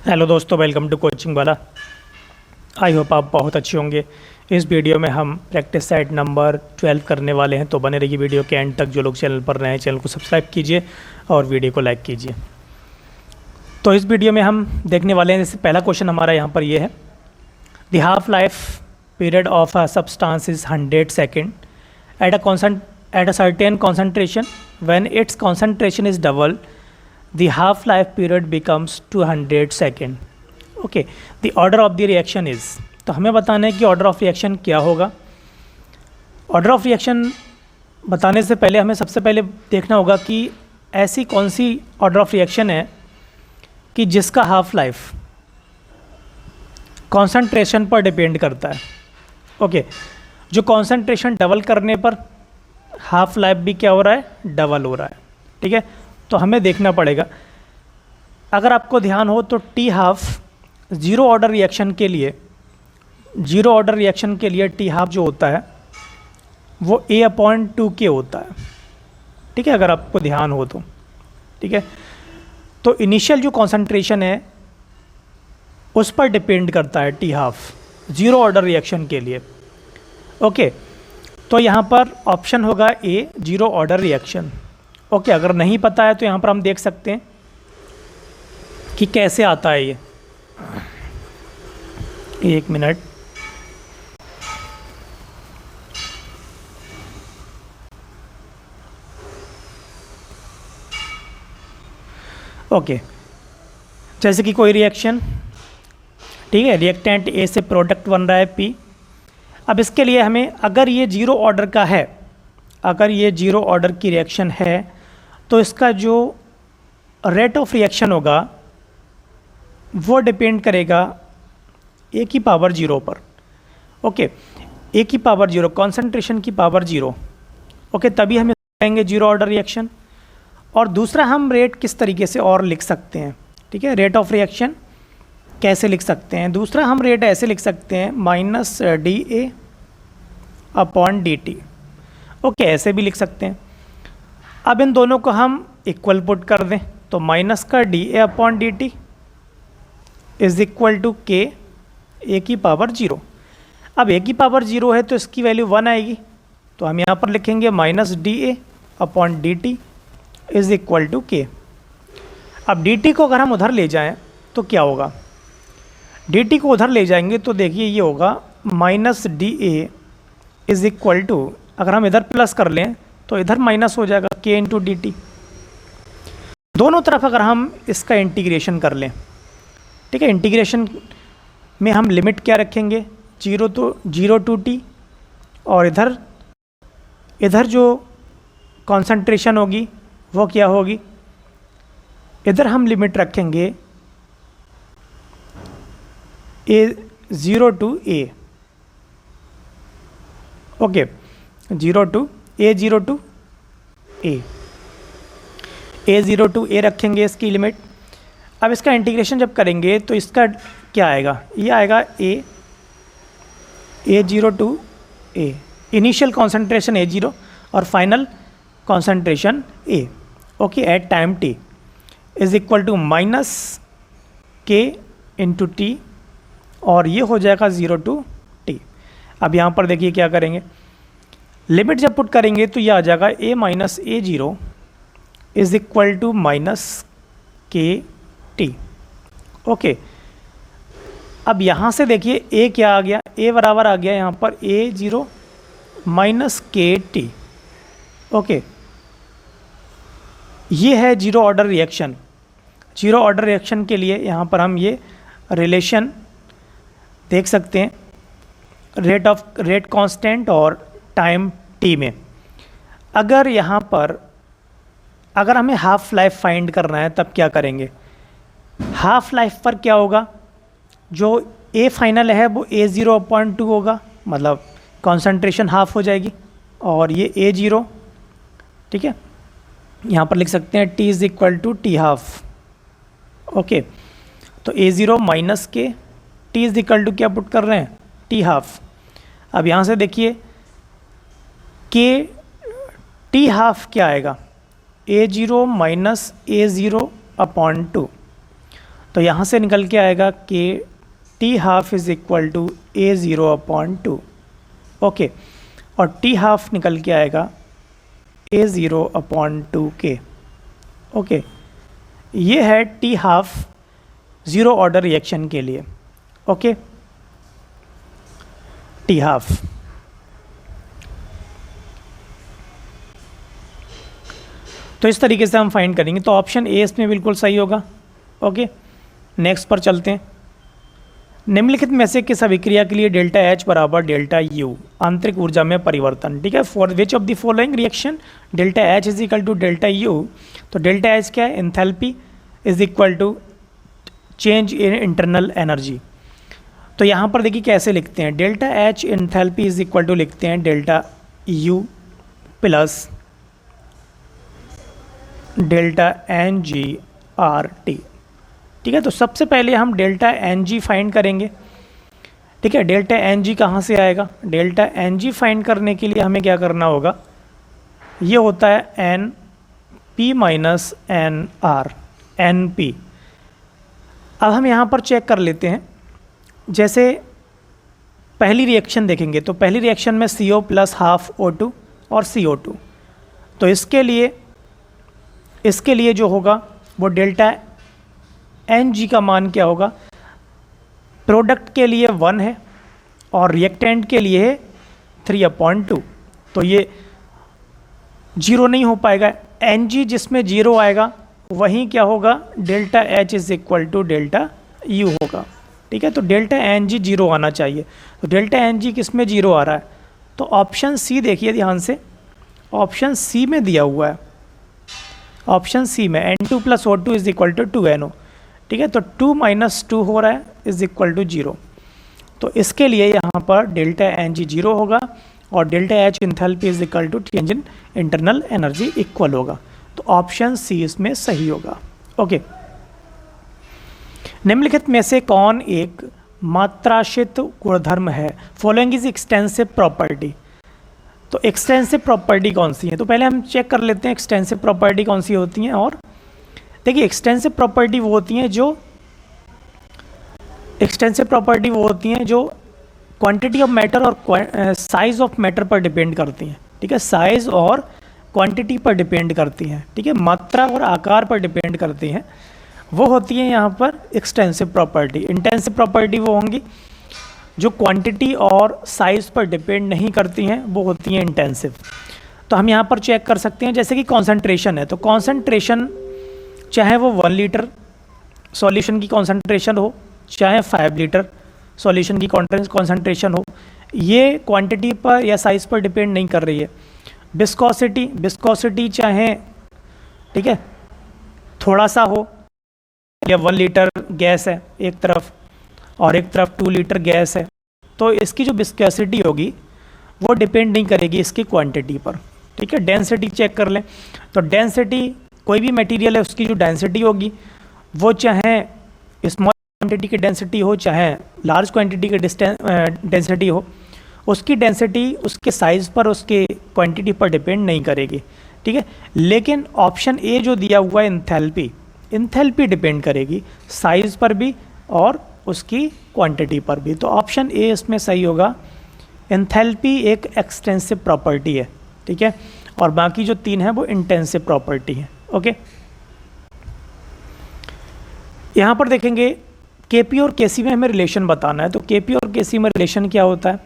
Hello दोस्तों, welcome to coaching वाला। I hope आप बहुत अच्छे होंगे। इस वीडियो में हम प्रैक्टिस सेट नंबर 12 करने वाले हैं, तो बने रहिए वीडियो के एंड तक। जो लोग चैनल पर नए हैं, चैनल को सब्सक्राइब कीजिए और वीडियो को लाइक कीजिए। तो इस वीडियो में हम देखने वाले हैं, जैसे पहला क्वेश्चन हमारा यहाँ पर ये है, the half life period of a substance is 100 second at a certain concentration. When it's concentration is double, the half life period becomes 200 second। Okay, the order of the reaction is, तो हमें बताना है कि order of reaction क्या होगा। Order of reaction बताने से पहले हमें सबसे पहले देखना होगा कि ऐसी कौन सी ऑर्डर ऑफ रिएक्शन है कि जिसका हाफ लाइफ कॉन्सेंट्रेशन पर डिपेंड करता है। ओके, जो कॉन्सेंट्रेशन डबल करने पर हाफ लाइफ भी क्या हो रहा है, डबल हो रहा है। ठीक है, तो हमें देखना पड़ेगा। अगर आपको ध्यान हो तो T half zero order reaction के लिए टी हाफ जो होता है वो A/2K होता है। ठीक है, अगर आपको ध्यान हो तो। ठीक है, तो इनिशियल जो कॉन्सेंट्रेशन है उस पर डिपेंड करता है T half zero order reaction के लिए। ओके, तो यहाँ पर ऑप्शन होगा ए, ज़ीरो ऑर्डर रिएक्शन। ओके, अगर नहीं पता है तो यहाँ पर हम देख सकते हैं कि कैसे आता है ये। एक मिनट, ओके, जैसे कि कोई रिएक्शन, ठीक है, रिएक्टेंट ए से प्रोडक्ट बन रहा है पी। अब इसके लिए हमें, अगर ये ज़ीरो ऑर्डर का है, अगर ये ज़ीरो ऑर्डर की रिएक्शन है, तो इसका जो रेट ऑफ रिएक्शन होगा वो डिपेंड करेगा ए की पावर ज़ीरो पर। ओके, ए की पावर ज़ीरो, कॉन्सेंट्रेशन की पावर ज़ीरो। ओके, तभी हम कहेंगे ज़ीरो ऑर्डर रिएक्शन। और दूसरा, हम रेट किस तरीके से और लिख सकते हैं। ठीक है, रेट ऑफ रिएक्शन कैसे लिख सकते हैं। दूसरा हम रेट ऐसे लिख सकते हैं, -dA/dt। ओके, ऐसे भी लिख सकते हैं। अब इन दोनों को हम इक्वल पुट कर दें, तो माइनस का dA/dt is equal to K A की पावर ज़ीरो। अब ए की पावर ज़ीरो है तो इसकी वैल्यू 1 आएगी, तो हम यहाँ पर लिखेंगे -dA/dt is equal to K। अब dt को अगर हम उधर ले जाएं तो क्या होगा, dt को उधर ले जाएंगे तो देखिए ये होगा -dA इज इक्वल टू, अगर हम इधर प्लस कर लें तो इधर माइनस हो जाएगा K इंटू dt। दोनों तरफ अगर हम इसका इंटीग्रेशन कर लें, ठीक है, इंटीग्रेशन में हम लिमिट क्या रखेंगे, 0 टू t, और इधर जो कॉन्सेंट्रेशन होगी वो क्या होगी, इधर हम लिमिट रखेंगे A0 to A। Okay, A0 to A0 to A रखेंगे इसकी लिमिट। अब इसका इंटीग्रेशन जब करेंगे तो इसका क्या आएगा, ये आएगा A0 to A, initial concentration A0 और final concentration A। Okay, at time t is equal to -K into T, और ये हो जाएगा 0 टू t। अब यहाँ पर देखिए क्या करेंगे, लिमिट जब पुट करेंगे तो ये आ जाएगा A-A0 is equal to -KT। Okay, अब यहाँ से देखिए A क्या आ गया, A बराबर आ गया यहाँ पर A0 -KT। ओके, ये है zero order reaction. Zero order reaction के लिए यहाँ पर हम ये रिलेशन देख सकते हैं, रेट कांस्टेंट और टाइम t में। अगर यहाँ पर अगर हमें हाफ लाइफ फाइंड करना है तब क्या करेंगे, हाफ लाइफ पर क्या होगा, जो A फाइनल है वो A0/2 होगा, मतलब कॉन्सेंट्रेशन हाफ हो जाएगी, और ये A0, ठीक है, यहाँ पर लिख सकते हैं t is equal to T half. Okay, तो A0 minus K, t is equal to क्या पुट कर रहे हैं, टी हाफ। अब यहाँ से देखिए टी हाफ क्या आएगा, A0 माइनस A0/2। तो यहाँ से निकल के आएगा कि T half is equal to A0/2। Okay, और टी हाफ निकल के आएगा A0/2K। ओके, ये है T half zero order reaction के लिए। Okay, T half. तो इस तरीके से हम फाइंड करेंगे, तो ऑप्शन ए इसमें बिल्कुल सही होगा। ओके, नेक्स्ट पर चलते हैं। निम्नलिखित में से किस अभिक्रिया के लिए डेल्टा एच बराबर डेल्टा यू आंतरिक ऊर्जा में परिवर्तन, ठीक है, for which of the following reaction delta H is equal to delta U. तो डेल्टा एच क्या है, enthalpy is equal to change in internal energy. तो यहाँ पर देखिए कैसे लिखते हैं, delta H enthalpy is equal to लिखते हैं delta U plus delta N G R T. ठीक है, तो सबसे पहले हम डेल्टा एन जी फाइंड करेंगे। ठीक है, डेल्टा एन जी कहाँ से आएगा, डेल्टा एन जी फाइंड करने के लिए हमें क्या करना होगा, ये होता है N P minus N R, N P. अब हम यहाँ पर चेक कर लेते हैं, जैसे पहली रिएक्शन देखेंगे तो पहली रिएक्शन में CO प्लस हाफ O2 और CO2। तो इसके लिए जो होगा वो डेल्टा एन जी का मान क्या होगा, प्रोडक्ट के लिए 1 है और रिएक्टेंट के लिए है 3/2। तो ये 0 नहीं हो पाएगा, एन जी जिसमें 0 आएगा वहीं क्या होगा, delta H is equal to delta U होगा। ठीक है, तो डेल्टा एन जी 0 आना चाहिए। तो डेल्टा एन जी किस में 0 आ रहा है, तो ऑप्शन सी देखिए ध्यान से, ऑप्शन सी में दिया हुआ है, ऑप्शन सी में N2 plus O2 is equal to 2NO। ठीक है, तो 2 माइनस 2 हो रहा है इज इक्वल टू 0। तो इसके लिए यहाँ पर डेल्टा एन जी 0 होगा और delta H enthalpy is equal to change in internal energy equal होगा। तो ऑप्शन सी इसमें सही होगा। ओके, निम्नलिखित में से कौन एक मात्राश्रित गुणधर्म है, फॉलोइंग इज एक्सटेंसिव प्रॉपर्टी। तो एक्सटेंसिव प्रॉपर्टी कौन सी है, तो पहले हम चेक कर लेते हैं एक्सटेंसिव प्रॉपर्टी कौन सी होती हैं। और देखिए एक्सटेंसिव प्रॉपर्टी वो होती हैं जो क्वांटिटी ऑफ मैटर और साइज ऑफ मैटर पर डिपेंड करती हैं। ठीक है, साइज और क्वांटिटी पर डिपेंड करती हैं। ठीक है, मात्रा और आकार पर डिपेंड करती हैं, वो होती है यहाँ पर एक्सटेंसिव प्रॉपर्टी। इंटेंसिव प्रॉपर्टी वो होंगी जो क्वांटिटी और साइज पर डिपेंड नहीं करती हैं, वो होती हैं इंटेंसिव। तो हम यहाँ पर चेक कर सकते हैं, जैसे कि कॉन्सेंट्रेशन है, तो कॉन्सेंट्रेशन चाहे वो 1 लीटर सॉल्यूशन की कॉन्सेंट्रेशन हो, चाहे 5 लीटर सॉल्यूशन की कॉन्सेंट्रेशन हो, ये क्वांटिटी पर या साइज पर डिपेंड नहीं कर रही है। विस्कोसिटी चाहे, ठीक है, थोड़ा सा हो, या 1 लीटर गैस है एक तरफ और एक तरफ 2 लीटर गैस है, तो इसकी जो विस्कोसिटी होगी वो डिपेंड नहीं करेगी इसकी क्वांटिटी पर। ठीक है, डेंसिटी चेक कर लें, तो डेंसिटी कोई भी मटेरियल है उसकी जो डेंसिटी होगी वो चाहे स्मॉल क्वांटिटी की डेंसिटी हो चाहे लार्ज क्वांटिटी की डेंसिटी हो, उसकी डेंसिटी उसके साइज़ पर उसके क्वांटिटी पर डिपेंड नहीं करेगी। ठीक है, लेकिन ऑप्शन ए जो दिया हुआ है इंथैल्पी डिपेंड करेगी साइज़ पर भी और उसकी क्वांटिटी पर भी। तो ऑप्शन ए इसमें सही होगा, एंथैल्पी एक एक्सटेंसिव प्रॉपर्टी है। ठीक है, और बाकी जो 3 है वो इंटेंसिव प्रॉपर्टी है। ओके, यहाँ पर देखेंगे केपी और केसी में हमें रिलेशन बताना है। तो केपी और केसी में रिलेशन क्या होता है,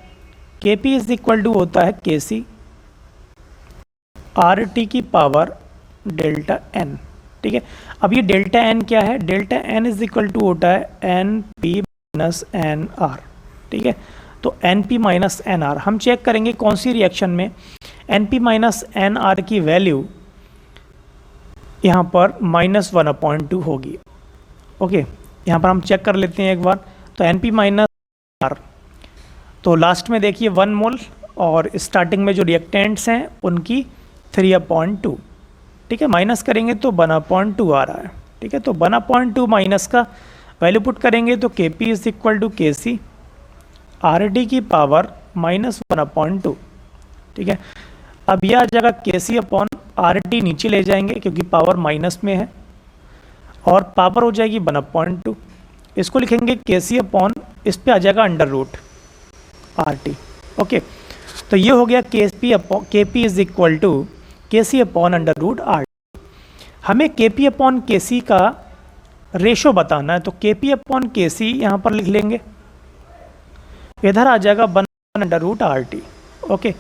केपी इज इक्वल टू होता है केसी आर टी की पावर डेल्टा एन। ठीक है, अब ये डेल्टा एन क्या है, delta N is equal to होता है N P minus N R. ठीक है, तो N P minus N R हम चेक करेंगे कौन सी रिएक्शन में N P minus N R की वैल्यू यहाँ पर -1/2 होगी। ओके, यहाँ पर हम चेक कर लेते हैं एक बार, तो एन पी माइनस आर, तो लास्ट में देखिए 1 मोल और स्टार्टिंग में जो रिएक्टेंट्स हैं उनकी 3/2। ठीक है, माइनस करेंगे तो 1/2 आ रहा है। ठीक है, तो 1/2 माइनस का वैल्यू पुट करेंगे तो के पी इज इक्वल टू के सी आर डी की पावर -1/2। ठीक है, अब यह आ जाएगा के सी अपॉन आर टी नीचे ले जाएंगे क्योंकि पावर माइनस में है, और पावर हो जाएगी 1/2। इसको लिखेंगे KC अपॉन, इस पे आ जाएगा अंडर रूट RT। ओके, तो ये हो गया KP is equal to KC upon under root RT। हमें KP अपॉन KC का रेशो बताना है, तो KP अपॉन KC यहाँ पर लिख लेंगे, इधर आ जाएगा 1 अंडर रूट RT। ओके,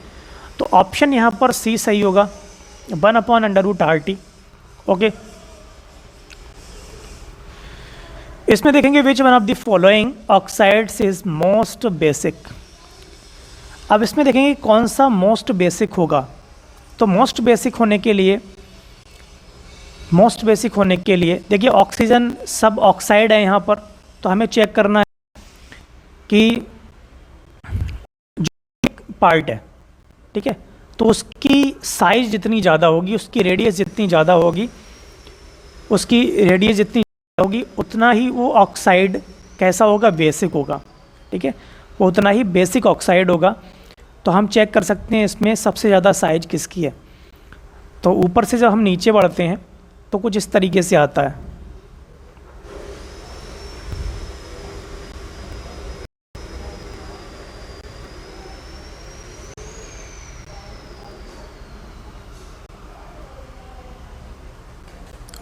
तो ऑप्शन यहाँ पर C सही होगा, 1 upon under root RT। Okay, इसमें देखेंगे which one of the following oxides is most basic. अब इसमें देखेंगे कौन सा मोस्ट बेसिक होगा। तो मोस्ट बेसिक होने के लिए देखिए ऑक्सीजन सब ऑक्साइड है यहाँ पर, तो हमें चेक करना है कि जो पार्ट है, ठीक है, तो उसकी साइज जितनी ज़्यादा होगी, उसकी रेडियस जितनी ज़्यादा होगी, होगी उतना ही वो ऑक्साइड कैसा होगा, बेसिक होगा। ठीक है, वो उतना ही बेसिक ऑक्साइड होगा। तो हम चेक कर सकते हैं इसमें सबसे ज़्यादा साइज किसकी है। तो ऊपर से जब हम नीचे बढ़ते हैं तो कुछ इस तरीके से आता है।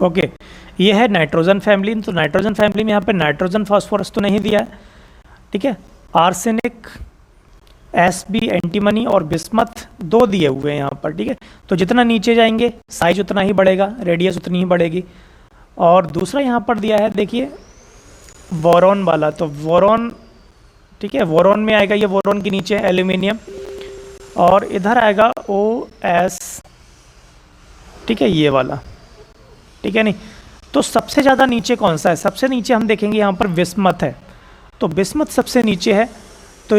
ओके, ये है नाइट्रोजन फैमिली। तो नाइट्रोजन फैमिली में यहाँ पे नाइट्रोजन फास्फोरस तो नहीं दिया है, ठीक है। आर्सेनिक, एसबी, एंटीमनी और बिस्मथ 2 दिए हुए हैं यहाँ पर, ठीक है। तो जितना नीचे जाएंगे साइज उतना ही बढ़ेगा, रेडियस उतनी ही बढ़ेगी। और दूसरा यहाँ पर दिया है देखिए बोरॉन वाला, तो बोरॉन, ठीक है, बोरॉन में आएगा, ये बोरॉन के नीचे है एल्यूमिनियम, और इधर आएगा OS, ठीक है, ये वाला, ठीक है। नहीं, तो सबसे ज़्यादा नीचे कौन सा है? सबसे नीचे हम देखेंगे यहाँ पर बिस्मथ है, तो बिस्मथ सबसे नीचे है, तो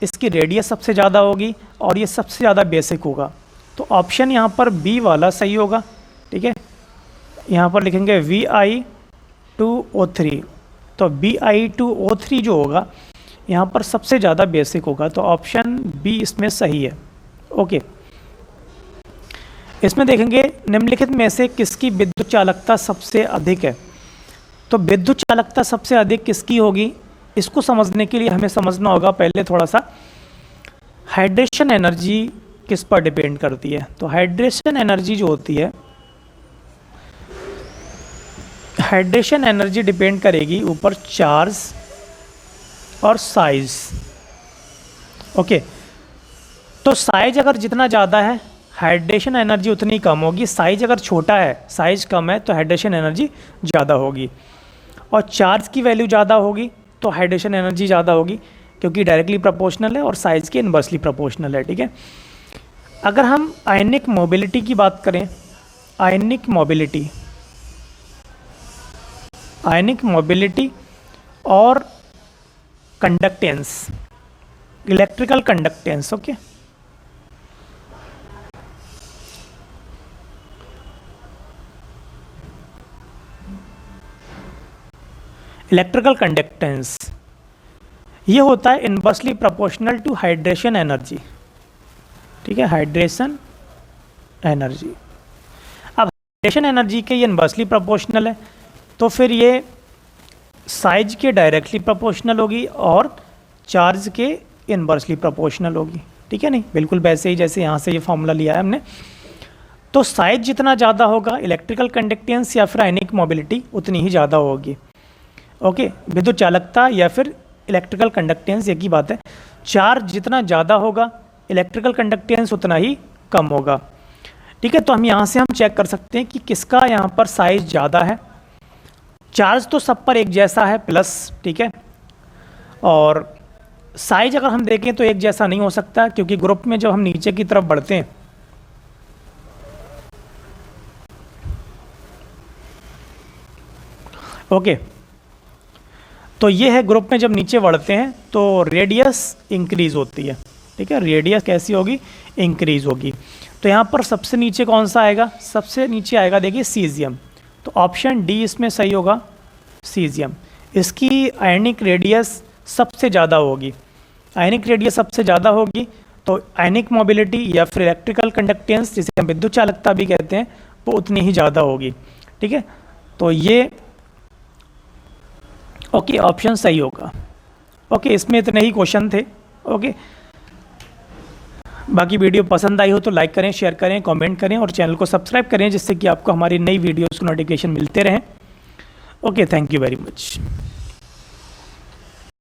इसकी रेडियस सबसे ज़्यादा होगी और ये सबसे ज़्यादा बेसिक होगा। तो ऑप्शन यहाँ पर बी वाला सही होगा, ठीक है। यहाँ पर लिखेंगे Vi2O3, तो Bi2O3 जो होगा यहाँ पर सबसे ज़्यादा बेसिक होगा, तो ऑप्शन बी इसमें सही है। ओके, इसमें देखेंगे निम्नलिखित में से किसकी विद्युत चालकता सबसे अधिक है। तो विद्युत चालकता सबसे अधिक किसकी होगी, इसको समझने के लिए हमें समझना होगा पहले थोड़ा सा हाइड्रेशन एनर्जी किस पर डिपेंड करती है। तो हाइड्रेशन एनर्जी जो होती है, हाइड्रेशन एनर्जी डिपेंड करेगी ऊपर चार्ज और साइज। ओके, तो साइज अगर जितना ज़्यादा है हाइड्रेशन एनर्जी उतनी कम होगी, साइज अगर छोटा है, साइज कम है, तो हाइड्रेशन एनर्जी ज़्यादा होगी। और चार्ज की वैल्यू ज़्यादा होगी तो हाइड्रेशन एनर्जी ज़्यादा होगी, क्योंकि डायरेक्टली प्रोपोर्शनल है और साइज़ के इनवर्सली प्रोपोर्शनल है, ठीक है। अगर हम आयनिक मोबिलिटी की बात करें, आयनिक मोबिलिटी और conductance, electrical conductance, okay, electrical conductance ये होता है inversely proportional to hydration energy, ठीक है, हाइड्रेशन एनर्जी। अब हाइड्रेशन एनर्जी के ये इनवर्सली प्रोपोर्शनल है, तो फिर ये साइज के डायरेक्टली प्रोपोर्शनल होगी और चार्ज के इनवर्सली प्रोपोर्शनल होगी, ठीक है। नहीं, बिल्कुल वैसे ही जैसे यहाँ से ये फॉर्मूला लिया है हमने। तो साइज जितना ज़्यादा होगा इलेक्ट्रिकल कंडक्टेंस या फिर आयनिक मोबिलिटी उतनी ही ज़्यादा होगी। ओके, विद्युत चालकता या फिर इलेक्ट्रिकल कंडक्टेंस एक ही बात है। चार्ज जितना ज़्यादा होगा इलेक्ट्रिकल कंडक्टेंस उतना ही कम होगा, ठीक है। तो हम यहाँ से हम चेक कर सकते हैं कि किसका यहाँ पर साइज ज़्यादा है। चार्ज तो सब पर एक जैसा है प्लस, ठीक है, और साइज अगर हम देखें तो एक जैसा नहीं हो सकता, क्योंकि ग्रुप में जब हम नीचे की तरफ बढ़ते हैं ओके, तो ये है ग्रुप में जब नीचे बढ़ते हैं तो रेडियस इंक्रीज होती है, ठीक है, रेडियस कैसी होगी, इंक्रीज होगी। तो यहाँ पर सबसे नीचे कौन सा आएगा, सबसे नीचे आएगा देखिए सीजियम, तो ऑप्शन डी इसमें सही होगा, सीजियम। इसकी आयनिक रेडियस सबसे ज़्यादा होगी, आयनिक रेडियस सबसे ज़्यादा होगी, तो आयनिक मोबिलिटी या फिर इलेक्ट्रिकल कंडक्टेंस जिसे हम विद्युत चालकता भी कहते हैं वो उतनी ही ज़्यादा होगी, ठीक है। तो ये ओके ऑप्शन सही होगा। ओके इसमें इतने ही क्वेश्चन थे। ओके बाकी वीडियो पसंद आई हो तो लाइक करें, शेयर करें, कमेंट करें और चैनल को सब्सक्राइब करें जिससे कि आपको हमारी नई वीडियोस को नोटिफिकेशन मिलते रहें। Okay thank you very much.